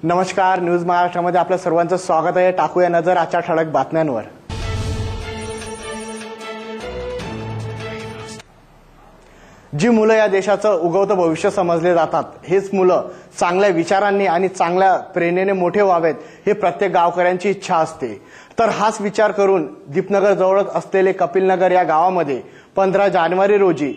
नमस्कार, न्यूज महाराष्ट्रामध्ये आपल्या सर्वांचं स्वागत आहे। टाकूया नजर आजच्या ठळक बातम्यांवर। जी मुलं या देशाचं उगवतं भविष्य समजले जातात, हेच मुलं चांगल्या विचारांनी आणि चांगल्या प्रेरणेने मोठे व्हावेत, हे प्रत्येक गावकऱ्यांची इच्छा असते। तर हाच विचार करून दीपनगर जवळच असलेले कपिलनगर या गावामध्ये 15 जानेवारी रोजी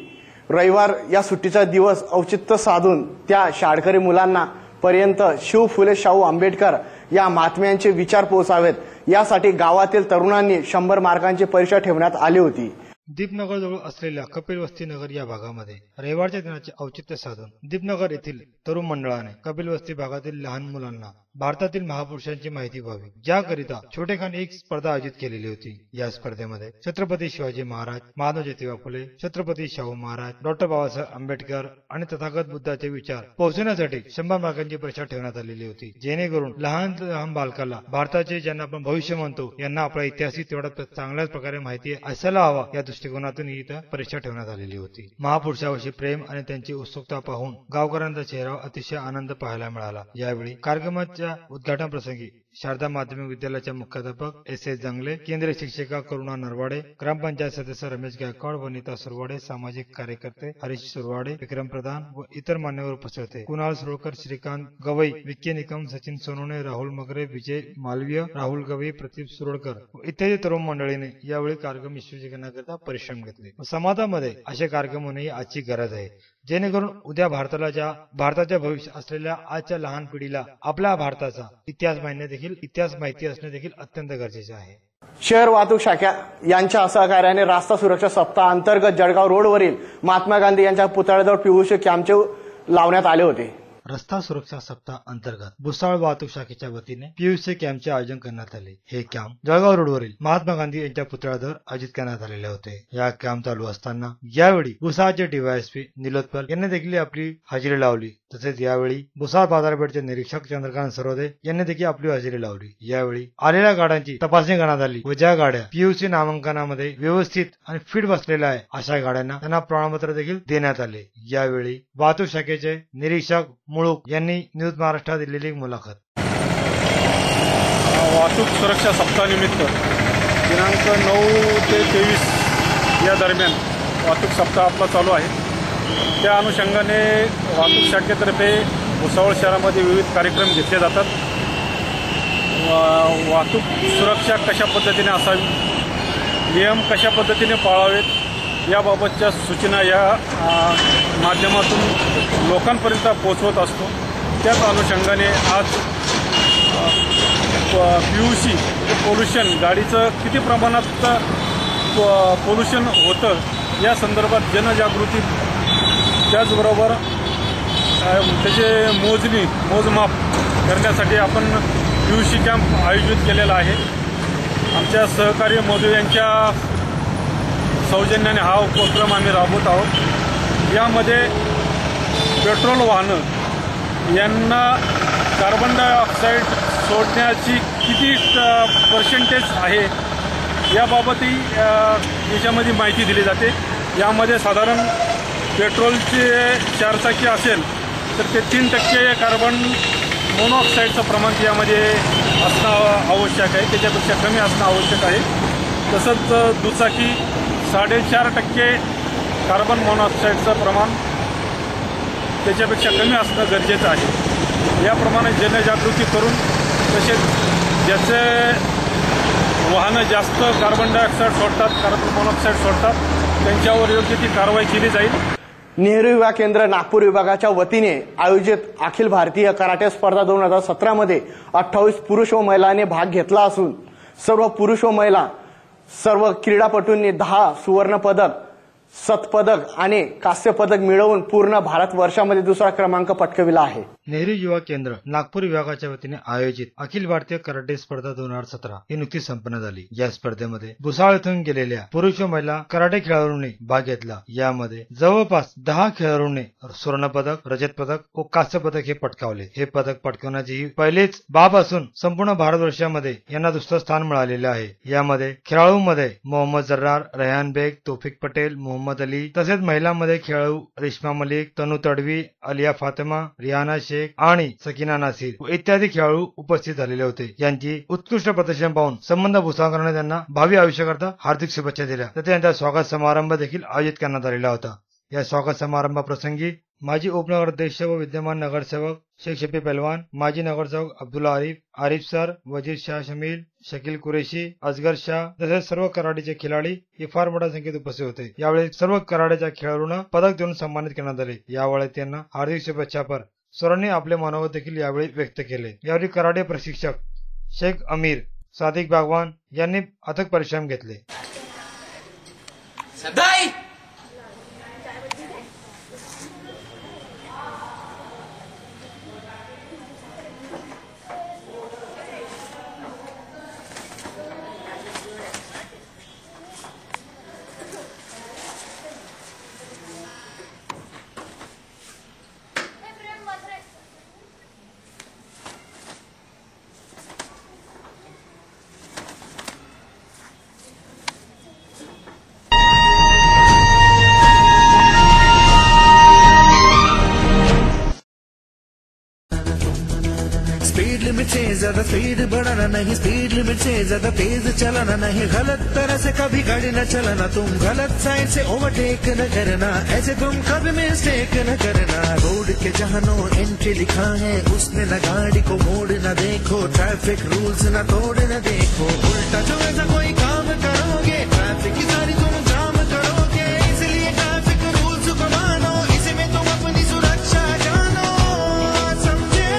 रविवार या सुट्टीचा दिवस औचित्य साधून त्या शाळकरी मुलांना पर्यंत शिव फुले शाहू आंबेडकर या महात्म्यांचे विचार पोहोचावेत यासाठी गावातील तरुणांनी 100 मार्कांची परीक्षा ठेवण्यात आली होती। दीपनगर जवळ असलेल्या कपिलवस्ती नगर या भागामध्ये रविवारच्या दिनाचे औचित्य साधून दीपनगर येथील तरुण मंडळाने कपिलवस्ती भागातील लहान मुलांना भारतातील महापुरुषांची माहिती व्हावी याकरिता छोटेखानी एक स्पर्धा आयोजित केलेली होती। या स्पर्धेमध्ये छत्रपती शिवाजी महाराज, महात्मा ज्योतिबा फुले, छत्रपती शाहू महाराज, डॉक्टर बाबासाहेब आंबेडकर आणि तथागत बुद्धाचे विचार पोहोचण्यासाठी 100 मार्कांची परीक्षा ठेवण्यात आलेली होती, जेणेकरून लहान बालकाला भारताचे ज्यांना आपण भविष्य म्हणतो यांना आपला इतिहास तेवढा चांगल्याच प्रकारे माहिती असायला हवा या दृष्टिकोनातून ही परीक्षा ठेवण्यात आलेली होती। महापुरुषाविषयी प्रेम आणि त्यांची उत्सुकता पाहून गावकऱ्यांचा चेहरा अतिशय आनंद पाहायला मिळाला। यावेळी कार्यक्रमाच्या उद्घाटन प्रसंगी शारदा माध्यमिक विद्यालयाच्या मुख्याध्यापक एस जंगले, केंद्रीय शिक्षिका करुणा नरवाडे, ग्रामपंचायत सदस्य रमेश गायकवाड, वनिता सुरवाडे, सामाजिक कार्यकर्ते हरीश सुरवाडे, विक्रम प्रधान व इतर मान्यवर उपस्थित होते। कुणाल सुरळकर, श्रीकांत गवई, विक्की निकम, सचिन सोनवणे, राहुल मगरे, विजय मालवीय, राहुल गवई, प्रदीप सुरळकर व इत्यादी तरुण मंडळीने यावेळी कार्यक्रम यशस्वी करण्याकरिता परिश्रम घेतले। समाजामध्ये असे कार्यक्रम होणे ही आजची गरज आहे, जेणेकरून उद्या भारताच्या भविष्य असलेल्या आजच्या लहान पिढीला आपल्या भारताचा इतिहास माहिती असणे देखील अत्यंत गरजेचे आहे। शहर वाहतूक शाखा यांच्या सहकार्याने रास्ता सुरक्षा सप्ताह अंतर्गत जळगाव रोडवरील महात्मा गांधी यांच्या पुतळ्याजवळ पीयूसी कॅम्प लावण्यात आले होते। रस्ता सुरक्षा सप्ताह अंतर्गत भुसावळ वाहतूक शाखेच्या वतीने पीयूसी कॅम्पचे आयोजन करण्यात आले। हे कॅम्प जळगाव रोडवरील महात्मा गांधी यांच्या पुतळ्याजवळ आयोजित करण्यात आलेले होते। या कॅम्प चालू असताना यावेळी भुसावळचे डीवायएसपी निलोत्पल यांनी देखील आपली हजेरी लावली। तसेच यावेळी भुसावळ बाजारपेठचे निरीक्षक चंद्रकांत सरोदे यांनी देखील आपली हजेरी लावली। यावेळी आलेल्या गाड्यांची तपासणी करण्यात आली व ज्या गाड्या पीयूसी नामांकनामध्ये व्यवस्थित आणि फिट बसलेल्या आहे अशा गाड्यांना त्यांना प्रमाणपत्र देखील देण्यात आले। यावेळी वाहतूक शाखेचे निरीक्षक मुळूक यांनी न्यूज महाराष्ट्रात दिलेली मुलाखत। वाहतूक सुरक्षा सप्ताहानिमित्त दिनांक 9 ते 23 या दरम्यान वाहतूक सप्ताह आपला चालू आहे। त्या अनुषंगाने वाहतूक शाखेतर्फे भुसावळ शहरामध्ये विविध कार्यक्रम घेतले जातात। वाहतूक सुरक्षा कशा पद्धतीने असावी, नियम कशा पद्धतीने पाळावेत याबाबतच्या सूचना या माध्यमातून लोकांपर्यंत पोहोचवत असतो। त्याच अनुषंगाने आज पीयूसी पोल्युशन, गाडीचं किती प्रमाणात पोल्युशन होतं या संदर्भात जनजागृती, त्याचबरोबर त्याचे मोजमाप करण्यासाठी आपण पीयूसी कॅम्प आयोजित केलेला आहे। आमच्या सहकारी मोदी यांच्या सौजन्याने हा उपक्रम आम्ही राबवत आहोत। यामध्ये पेट्रोल वाहनं यांना कार्बन डायऑक्साईड सोडण्याची किती पर्सेंटेज आहे याबाबतही याच्यामध्ये माहिती दिली जाते। यामध्ये साधारण पेट्रोलचे 4 चाकी असेल तर ते 3% कार्बन मोनॉक्साईडचं प्रमाण यामध्ये असणं आवश्यक आहे, त्याच्यापेक्षा कमी असणं आवश्यक आहे। तसंच दुचाकी 4.5% कार्बन मोनॉक्साईडचं प्रमाण त्याच्यापेक्षा कमी असणं गरजेचं आहे। याप्रमाणे जनजागृती करून तसेच ज्याचे वाहनं जास्त कार्बन डायऑक्साईड सोडतात, कार्बन मोनॉक्साईड सोडतात त्यांच्यावर योग्य ती कारवाई केली जाईल। नेहरू युवा केंद्र नागपूर विभागाच्या वतीने आयोजित अखिल भारतीय कराटे स्पर्धा 2017 मध्ये 28 पुरुष व महिलांनी भाग घेतला असून सर्व पुरुष व महिला सर्व क्रीडापटूंनी 10 सुवर्ण पदक, सतपदक आणि कांस्य पदक मिळवून पूर्ण भारतवर्षामध्ये दुसरा क्रमांक पटकाविला आहे। नेहरू युवा केंद्र नागपूर विभागाच्या वतीने आयोजित अखिल भारतीय कराटे स्पर्धा 2017 ही नुकतीच संपन्न झाली। या स्पर्धेमध्ये भुसावळ येथून गेलेल्या पुरुष व महिला कराटे खेळाडूंनी भाग घेतला। यामध्ये जवळपास 10 खेळाडूंनी स्वर्ण पदक, रजत पदक व कांस्य पदक हे पटकावले। हे पदक पटकावण्याची ही पहिलीच बाब असून संपूर्ण भारतवर्षामध्ये यांना दुसरं स्थान मिळालेले आहे। यामध्ये खेळाडूंमध्ये मोहम्मद जर्रार, रेहान बेग, तौफिक पटेल, मोहम्मद अली, तसेच महिलांमध्ये खेळाडू रेश्मा मलिक, तनु तडवी, अलिया फातिमा, रियाना शेख, शेख आणि सकीना नासीर व इत्यादी खेळाडू उपस्थित झालेले होते. यांची उत्कृष्ट प्रदर्शन पाहून संबंध भुसावळकरांनी त्यांना भावी आयुष्याकरता हार्दिक शुभेच्छा दिल्या. तर त्यांचा स्वागत समारंभ देखील आयोजित करण्यात आलेला होता. या स्वागत समारंभाप्रसंगी माजी उपनगराध्यक्ष व विद्यमान नगरसेवक शेख शफी पहलवान, माजी नगरसेवक अब्दुल्ला आरिफ सर, वजीर शाह शमील, शकील कुरेशी, असगर शाह तसेच सर्व कराटेचे खिलाडी हे फार मोठ्या संख्येत उपस्थित होते. यावेळी सर्व कराटेच्या खेळाडूंना पदक देऊन सन्मानित करण्यात आले. यावेळी त्यांना हार्दिक शुभेच्छा सर्वांनी आपले मनोगत देखील यावेळी व्यक्त केले. यावेळी कराटे प्रशिक्षक शेख अमीर सादिक बागवान यांनी अथक परिश्रम घेतले. स्पीड लिमिट से ज्यादा स्पीड बढ़ाना नहीं, स्पीड लिमिट से ज्यादा तेज चलाना नहीं, गलत तरह से कभी गाड़ी न चलाना, तुम गलत साइड से ओवरटेक न करना, ऐसे तुम कभी मिस्टेक न करना। रोड के जहाँ नो एंट्री लिखा है उसमें न गाड़ी को मोड़ न देखो, ट्रैफिक रूल्स न तोड़ न देखो, उल्टा जो ऐसा कोई काम करोगे ट्रैफिक की सारी तुम जाम करोगे, इसलिए ट्रैफिक रूल्स को मानो, इसमें तुम अपनी सुरक्षा जानो, समझे?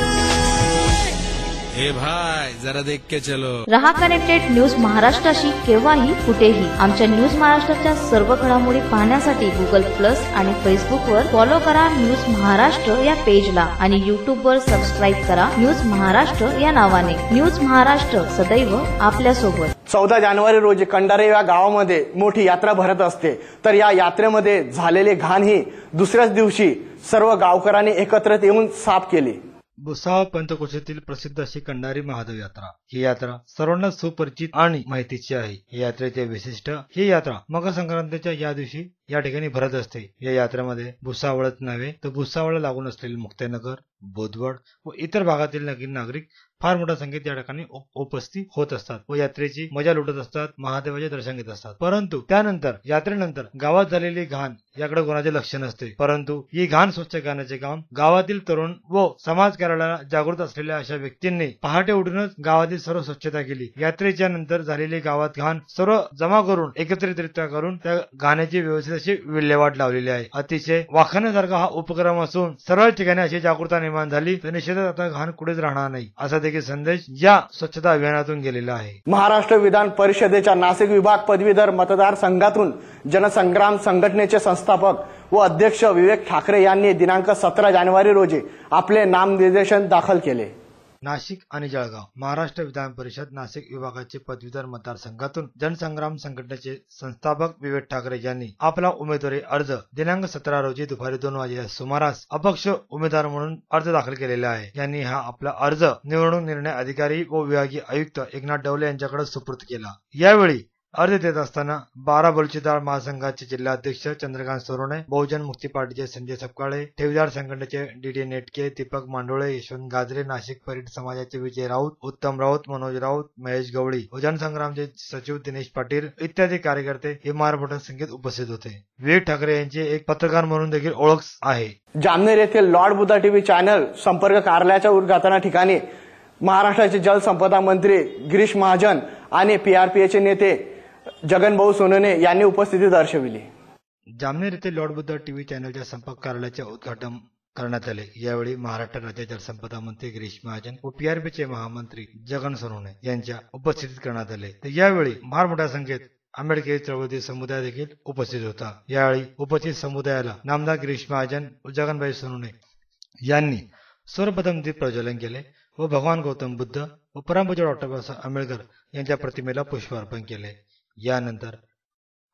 ए भाई जरा देख के चलो. रहा कनेक्टेड न्यूज महाराष्ट्राशी केव्हाही कुठेही. आमच्या न्यूज महाराष्ट्राच्या सर्व घडामोडी पाहण्यासाठी गुगल प्लस आणि फेसबुक वर फॉलो करा न्यूज महाराष्ट्र या पेजला आणि युट्यूब वर सबस्क्राईब करा न्यूज महाराष्ट्र या नावाने. न्यूज महाराष्ट्र सदैव आपल्या सोबत. 14 जानेवारी रोजी कंडारे या गावामध्ये मोठी यात्रा भरत असते. तर या यात्रेमध्ये झालेले घाण ही दुसऱ्याच दिवशी सर्व गावकऱ्यांनी एकत्रित येऊन साफ केली. भुसावळ पंचक्रोशीतील प्रसिद्ध अशी कंडारी महादेव यात्रा. ही यात्रा सर्वांना सुपरिचित आणि माहितीची आहे. ही यात्रेचे विशिष्ट, ही यात्रा मकर संक्रांतीच्या या दिवशी या ठिकाणी भरत असते. या यात्रेमध्ये भुसावळच नव्हे तर भुसावळला लागून असलेले मुक्ताईनगर, बोदवड व इतर भागातील नागरिक फार मोठ्या संख्येत या ठिकाणी उपस्थित होत असतात व यात्रेची मजा लुटत असतात, महादेवाचे दर्शन घेत असतात. परंतु त्यानंतर यात्रेनंतर गावात झालेली घाण याकडे कोणाचे लक्ष नसते. परंतु ही घाण स्वच्छ करण्याचे काम गावातील तरुण व समाज कार्यालयाला जागृत असलेल्या अशा व्यक्तींनी पहाटे उठूनच गावातील सर्व स्वच्छता केली. यात्रेच्या नंतर झालेली गावात घाण सर्व जमा करून एकत्रितरित्या करून त्या घाण्याची व्यवस्थित अशी विल्हेवाट लावलेली आहे. अतिशय वाखाण्यासारखा हा उपक्रम असून सर्व ठिकाणी अशी जागृतता निर्माण झाली तर निश्चितच आता घाण कुठेच राहणार नाही असा देखील संदेश या स्वच्छता अभियानातून गेलेला आहे. महाराष्ट्र विधान परिषदेच्या नाशिक विभाग पदवीधर मतदारसंघातून जनसंग्राम संघटनेचे संस्थापक व अध्यक्ष विवेक ठाकरे यांनी दिनांक 17 जानेवारी रोजी आपले नामनिर्देशन दाखल केले. नाशिक आणि जळगाव महाराष्ट्र विधान परिषद नाशिक विभागाचे पदवीधर मतदारसंघातून जनसंग्राम संघटनेचे संस्थापक विवेक ठाकरे यांनी आपला उमेदवारी अर्ज दिनांक 17 रोजी दुपारी 2 वाजेच्या सुमारास अपक्ष उमेदवार म्हणून अर्ज दाखल केलेला आहे. यांनी हा आपला अर्ज निवडणूक निर्णय अधिकारी व विभागीय आयुक्त एकनाथ डवले यांच्याकडे सुपूर्द केला. यावेळी अर्ज देत असताना 12 बलुचिदार महासंघाचे जिल्हाध्यक्ष चंद्रकांत सोरोने, बहुजन मुक्ती पार्टीचे संजय सपकाळे, ठेवीदार संघटनेचे डी नेटके, दीपक मांडोळे, यशवंत गाजरे, नाशिक परीट समाजाचे विजय राऊत, उत्तम राऊत, मनोज राऊत, महेश गवळी व जनसंग्रामचे सचिव दिनेश पाटील इत्यादी कार्यकर्ते हे फार मोठ्या संख्येत उपस्थित होते. विवेक ठाकरे यांची एक पत्रकार म्हणून देखील ओळख आहे. जामनेर येथील लॉर्ड बुद्धा टीव्ही चॅनल संपर्क कार्यालयाच्या उद्घाटना ठिकाणी महाराष्ट्राचे जलसंपदा मंत्री गिरीश महाजन आणि पीआरपीएचे नेते जगनभाऊ सोनवणे यांनी उपस्थिती दर्शविली. जामनेर येथे लॉर्ड बुद्धा टीव्ही चॅनलच्या संपर्क कार्यालयाचे उद्घाटन करण्यात आले. यावेळी महाराष्ट्र राज्य जलसंपदा मंत्री गिरीश महाजन व पीआरपीचे महामंत्री जगन सोनवणे यांच्या उपस्थितीत करण्यात आले. तर यावेळी फार मोठ्या संख्येत आंबेडकरी चळवळी समुदाय देखील उपस्थित होता. यावेळी उपस्थित समुदायाला नामदार गिरीश महाजन व जगनभाई सोनवणे यांनी सर्वप्रथम दीप प्रज्वलन केले व भगवान गौतम बुद्ध व परमपूज्य डॉक्टर बाबासाहेब आंबेडकर यांच्या प्रतिमेला पुष्प अर्पण केले. यानंतर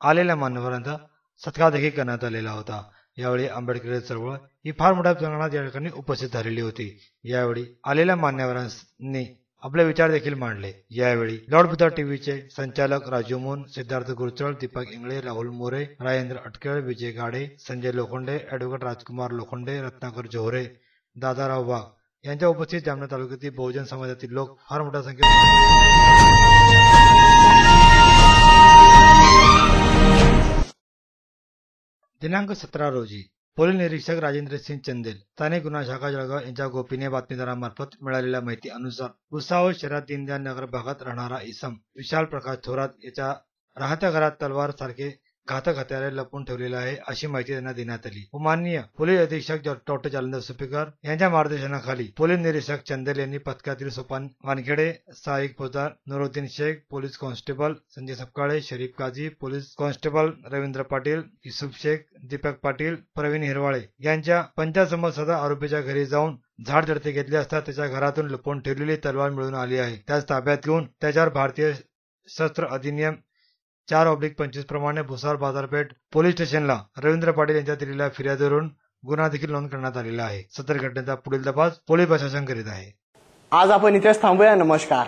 आलेल्या मान्यवरांचा सत्कार देखील करण्यात आलेला होता. यावेळी आंबेडकरी चळवळ ही फार मोठ्या प्रमाणात या ठिकाणी उपस्थित झालेली होती. यावेळी आलेल्या मान्यवरांनी आपले विचार देखील मांडले. यावेळी लॉर्ड बुद्धा टीव्हीचे संचालक राजू मोन, सिद्धार्थ गुरचळ, दीपक इंगळे, राहुल मोरे, राजेंद्र अटकेळ, विजय गाडे, संजय लोखंडे, ॲडव्होकेट राजकुमार लोखंडे, रत्नाकर जोहरे, दादाराव वाघ यांच्या उपस्थित जामनेर तालुक्यातील बहुजन समाजातील लोक फार मोठ्या संख्येत दिनांक 17 रोजी पोलीस निरीक्षक राजेंद्र सिंग चंदेल स्थानिक गुन्हा शाखा जळगाव यांच्या गोपनीय बातमीदारामार्फत मिळालेल्या माहिती अनुसार भुसावळ शहरात दीनदयाल नगर भागात राहणारा इसम विशाल प्रकाश थोरात याच्या राहत्या घरात तलवार सारखे घातक हत्यारे लपवून ठेवलेले आहे अशी माहिती त्यांना देण्यात आली. माननीय पोलीस अधीक्षक डॉक्टर जालंधर सुपेकर यांच्या मार्गदर्शनाखाली पोलीस निरीक्षक चंदेल यांनी पथकातील सोपान वानखेडे, सहाय्यक फौजदार Nuruddin Shaikh, police constable Sanjay Sapkale, Sharif Kazi, police constable Ravindra Patil, Yusuf Shaikh, Deepak Patil, Pravin Hirwale यांच्या पंचासमोर सदर आरोपीच्या घरी जाऊन झाड झडते घेतले असता त्याच्या घरातून लपवून ठेवलेली तलवार मिळून आली आहे. त्यास ताब्यात घेऊन त्याच्यावर भारतीय शस्त्र अधिनियम 4/25 प्रमाणे भुसावळ बाजारपेठ पोलीस स्टेशनला रवींद्र पाटील यांच्या दिलेल्या फिर्यादीवरून गुन्हा देखील नोंद करण्यात आलेला आहे. सदर घटनेचा पुढील तपास पोलीस प्रशासन करीत आहे. आज आपण इथेच थांबूया. नमस्कार.